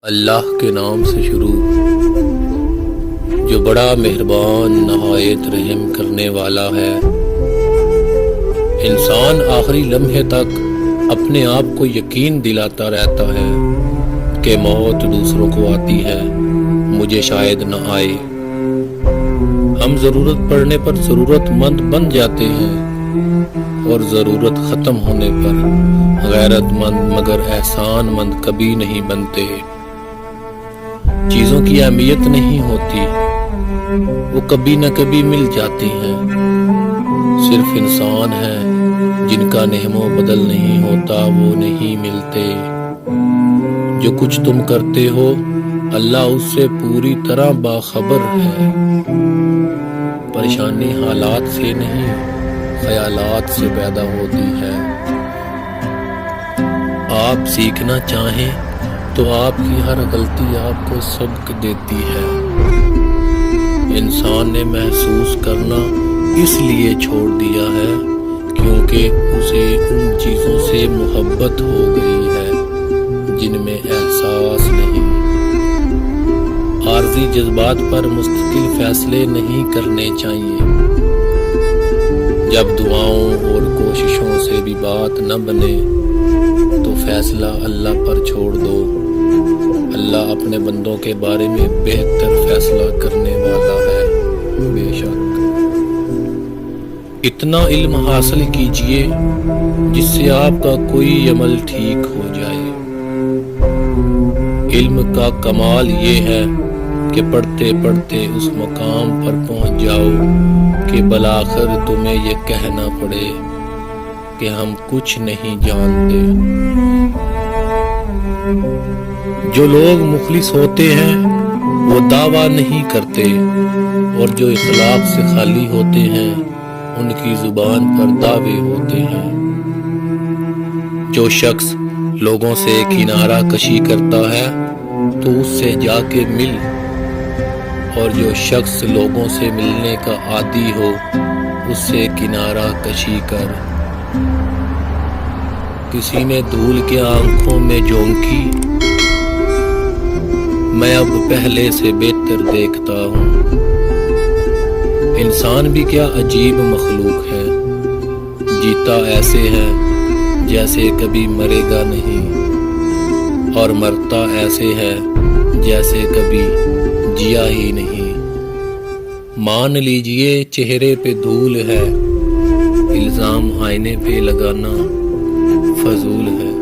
اللہ کے نام سے شروع جو بڑا مہربان نہایت رحم کرنے والا ہے۔ انسان آخری لمحے تک اپنے آپ کو یقین دلاتا رہتا ہے کہ موت دوسروں کو آتی ہے، مجھے شاید نہ آئے۔ ہم ضرورت پڑنے پر ضرورت مند بن جاتے ہیں اور ضرورت ختم ہونے پر غیرت مند مگر احسان مند کبھی نہیں بنتے۔ چیزوں کی اہمیت نہیں ہوتی، وہ کبھی نہ کبھی مل جاتی ہیں۔ صرف انسان ہیں جن کا نعم و بدل نہیں ہوتا، وہ نہیں ملتے۔ جو کچھ تم کرتے ہو اللہ اس سے پوری طرح باخبر ہے۔ پریشانی حالات سے نہیں خیالات سے پیدا ہوتی ہے۔ آپ سیکھنا چاہیں تو آپ کی ہر غلطی آپ کو سبق دیتی ہے۔ انسان نے محسوس کرنا اس لیے چھوڑ دیا ہے کیونکہ اسے ان چیزوں سے محبت ہو گئی ہے جن میں احساس نہیں۔ عارضی جذبات پر مستقل فیصلے نہیں کرنے چاہیے۔ جب دعاؤں اور کوششوں سے بھی بات نہ بنے تو فیصلہ اللہ پر چھوڑ دو۔ اللہ اپنے بندوں کے بارے میں بہتر فیصلہ کرنے والا ہے۔ بے شک اتنا علم حاصل کیجئے جس سے آپ کا کوئی عمل ٹھیک ہو جائے۔ علم کا کمال یہ ہے کہ پڑھتے پڑھتے اس مقام پر پہنچ جاؤ کہ بالآخر تمہیں یہ کہنا پڑے کہ ہم کچھ نہیں جانتے۔ جو لوگ مخلص ہوتے ہیں وہ دعویٰ نہیں کرتے اور جو اخلاق سے خالی ہوتے ہیں ان کی زبان پر دعوے ہوتے ہیں۔ جو شخص لوگوں سے کنارہ کشی کرتا ہے تو اس سے جا کے مل، اور جو شخص لوگوں سے ملنے کا عادی ہو اس سے کنارہ کشی کر۔ کسی نے دھول کے آنکھوں میں جھونکی، میں اب پہلے سے بہتر دیکھتا ہوں۔ انسان بھی کیا عجیب مخلوق ہے، جیتا ایسے ہے جیسے کبھی مرے گا نہیں، اور مرتا ایسے ہے جیسے کبھی جیا ہی نہیں۔ مان لیجئے چہرے پہ دھول ہے، الزام آئینے پہ لگانا فضول ہے۔